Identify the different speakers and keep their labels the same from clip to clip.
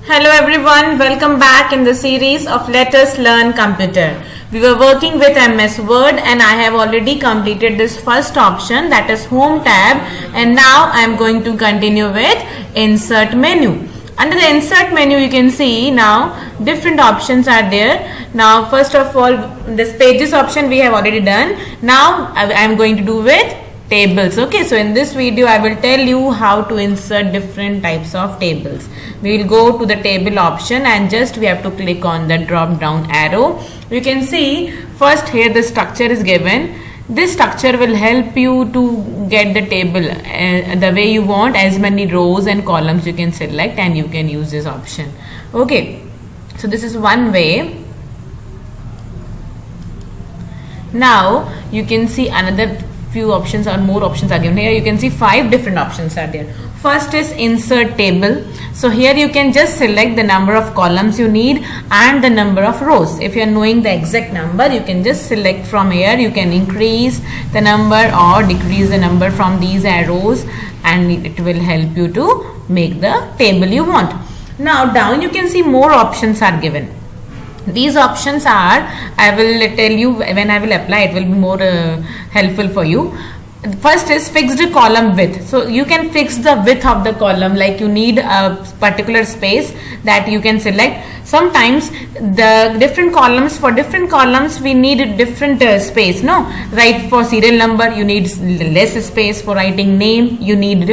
Speaker 1: Hello everyone, welcome back in the series of Let Us Learn Computer. We were working with MS Word and I have already completed this first option, that is Home tab, and now I am going to continue with Insert menu. Under the Insert menu you can see now different options are there. Now first of all, this Pages option we have already done. Now I am going to do with tables. Okay, so in this video I will tell you how to insert different types of tables. We will go to the table option and just we have to click on the drop down arrow. You can see first here the structure is given. This structure will help you to get the table the way you want. As many rows and columns you can select and you can use this option. Okay, so this is one way. Now you can see another few options or more options are given. Here you can see 5 different options are there. First is insert table. So here you can just select the number of columns you need and the number of rows. If you are knowing the exact number, you can just select from here. You can increase the number or decrease the number from these arrows and it will help you to make the table you want. Now down you can see more options are given. These options are, I will tell you when I will apply, it will be more helpful for you. First is fixed column width. So you can fix the width of the column, like you need a particular space that you can select. Sometimes the different columns, for different columns we need different space, no? Right, for serial number you need less space. For writing name you need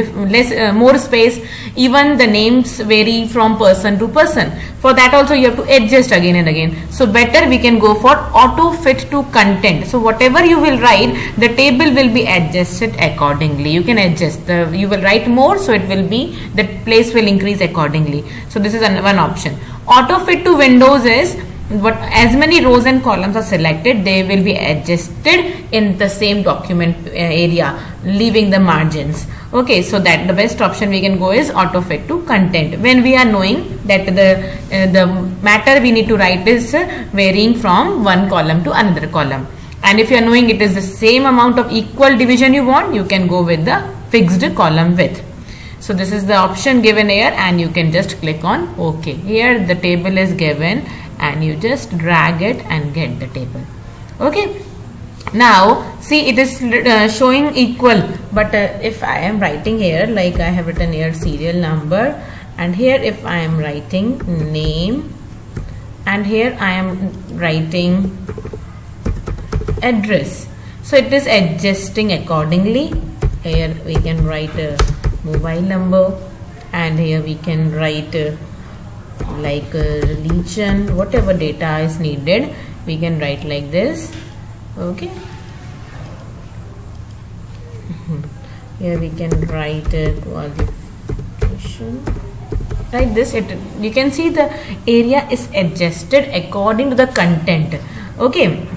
Speaker 1: more space. Even the names vary from person to person. For that also you have to adjust again and again. So better we can go for auto fit to content. So whatever you will write, the table will be adjusted accordingly. You can adjust. You will write more, so it will be, the place will increase accordingly. So this is one option. Auto fit to windows is what, as many rows and columns are selected, they will be adjusted in the same document area, leaving the margins. Okay, so that the best option we can go is auto fit to content, when we are knowing that the matter we need to write is varying from one column to another column. And if you are knowing it is the same amount of equal division you want, you can go with the fixed column width. So this is the option given here and you can just click on OK. Here the table is given and you just drag it and get the table. Okay. Now see, it is showing equal, but if I am writing here, like I have written here serial number, and here if I am writing name, and here I am writing address, so it is adjusting accordingly. Here we can write a mobile number and here we can write like religion, whatever data is needed we can write like this. Okay, here we can write qualification like this. You can see the area is adjusted according to the content. Okay,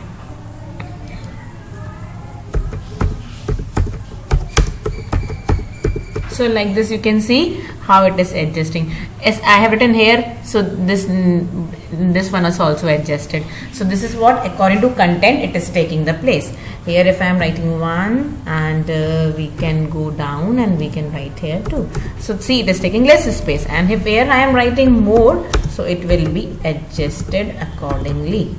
Speaker 1: so like this you can see how it is adjusting. As I have written here, so this one is also adjusted. So this is what, according to content, it is taking the place. Here if I am writing 1 and we can go down and we can write here 2. So see, it is taking less space, and if here I am writing more, so it will be adjusted accordingly.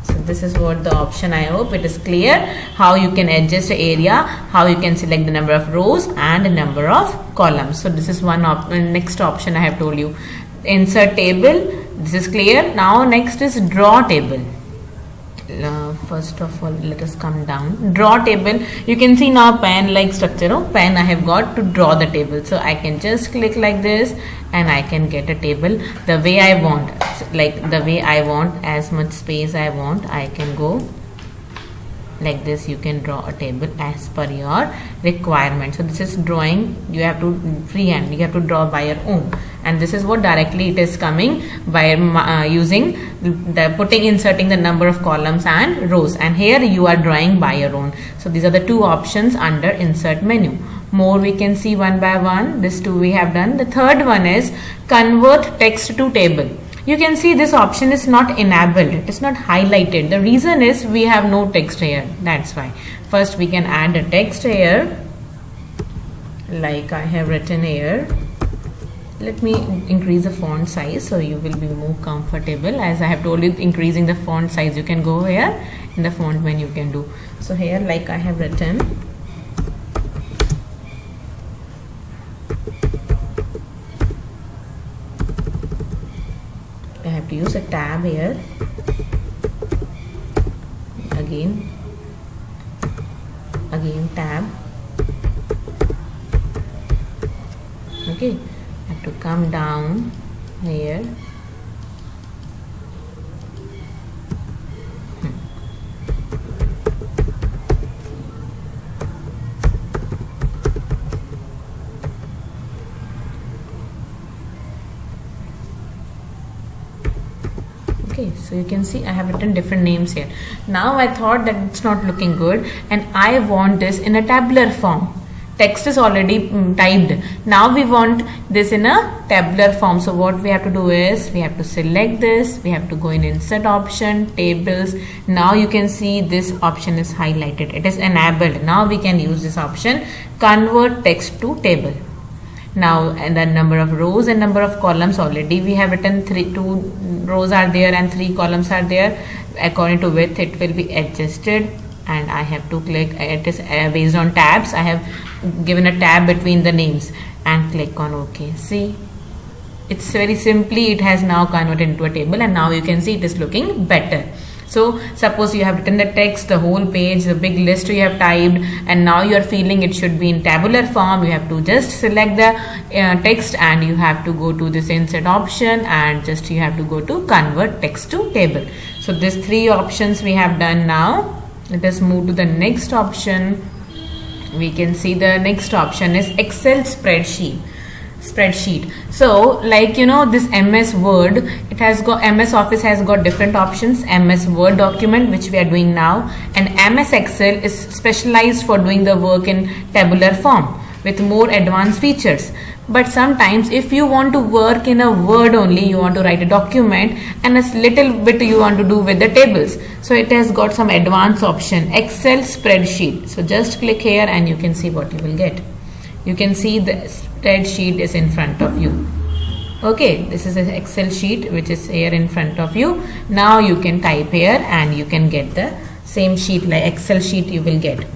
Speaker 1: So this is what the option. I hope it is clear how you can adjust the area, how you can select the number of rows and the number of columns. So this is one next option I have told you. Insert table, this is clear. Now next is draw table. First of all, let us come down. Draw table. You can see now pen like structure. Pen I have got to draw the table. So I can just click like this and I can get a table the way I want. Like the way I want, as much space I want, I can go like this. You can draw a table as per your requirement. So this is drawing. You have to freehand. You have to draw by your own. And this is what directly it is coming by using the inserting the number of columns and rows, and here you are drawing by your own. So these are the 2 options under insert menu. More we can see one by one. This 2 we have done. The third one is convert text to table. You can see this option is not enabled, it is not highlighted. The reason is we have no text here, that's why. First we can add a text here, like I have written here. Let me increase the font size so you will be more comfortable. As I have told you, increasing the font size, you can go here in the font menu, you can do. So here, like I have written, I have to use a tab here. Again tab. Okay, I have to come down here. Okay, so you can see I have written different names here. Now I thought that it's not looking good and I want this in a tabular form. Text is already typed. Now we want this in a tabular form. So what we have to do is we have to select this. We have to go in insert option, tables. Now you can see this option is highlighted. It is enabled. Now we can use this option, convert text to table. Now, and the number of rows and number of columns, already we have written 2 rows are there and 3 columns are there. According to width it will be adjusted, and I have to click. It is based on tabs. I have given a tab between the names and click on OK. See, it's very simply, it has now converted into a table, and now you can see it is looking better. So suppose you have written the text, the whole page, the big list you have typed, and now you are feeling it should be in tabular form. You have to just select the text and you have to go to this insert option and just you have to go to convert text to table. So these 3 options we have done now. Let us move to the next option. We can see the next option is Excel spreadsheet. So like this MS Word, it has got MS Office has got different options. MS Word document, which we are doing now, and MS Excel is specialized for doing the work in tabular form with more advanced features. But sometimes if you want to work in a Word only, you want to write a document and a little bit you want to do with the tables, so it has got some advanced option, Excel spreadsheet. So just click here and you can see what you will get. You can see the spreadsheet is in front of you. Okay, this is an Excel sheet which is here in front of you. Now you can type here and you can get the same sheet, like Excel sheet you will get.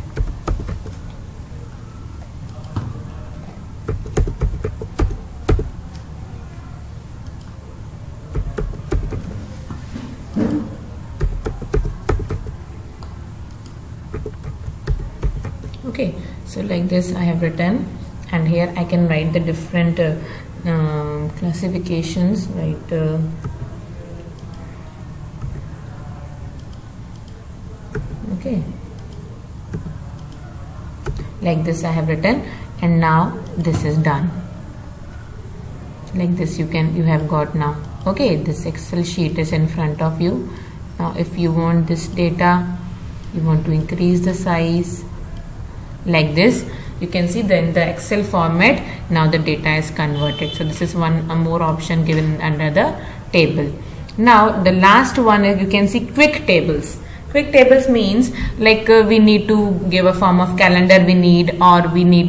Speaker 1: Okay, so like this I have written, and here I can write the different classifications, right? Okay, like this I have written, and now this is done. Like this you have got now. Okay, this Excel sheet is in front of you. Now if you want this data, you want to increase the size, like this, you can see in the Excel format now the data is converted. So this is a more option given under the table. Now the last one is, you can see quick tables. Quick tables means like we need to give a form of calendar, we need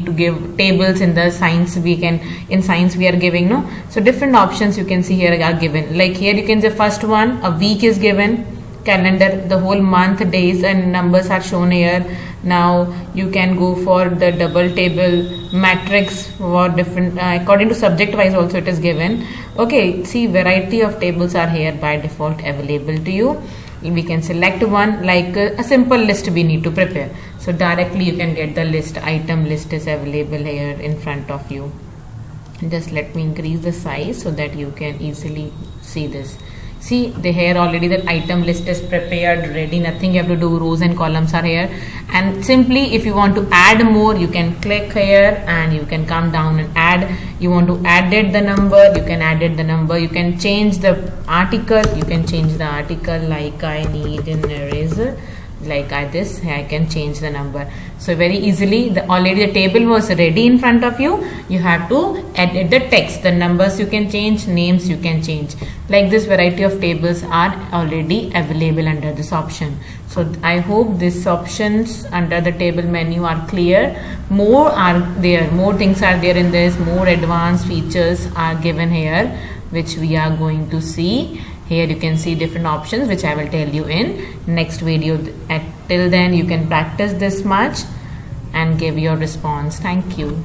Speaker 1: to give tables in the science. In science we are giving, no? So different options you can see here are given. Like here you can see first one, a week is given, calendar, the whole month, days and numbers are shown here. Now you can go for the double table, matrix, for different according to subject wise also it is given. Okay, see, variety of tables are here by default available to you. We can select one, like a simple list we need to prepare. So directly you can get the list, item list is available here in front of you. Just let me increase the size so that you can easily see this. See, here already the item list is prepared, ready, nothing you have to do, rows and columns are here. And simply if you want to add more, you can click here and you can come down and add. You want to add the number, you can add the number. You can change the article, like I need an eraser. like this, I can change the number. So very easily, already the table was ready in front of you. You have to edit the text. The numbers you can change, names you can change. Like this variety of tables are already available under this option. So I hope these options under the table menu are clear. More are there, more things are there in this, more advanced features are given here, which we are going to see. Here you can see different options, which I will tell you in next video. Till then, you can practice this much and give your response. Thank you.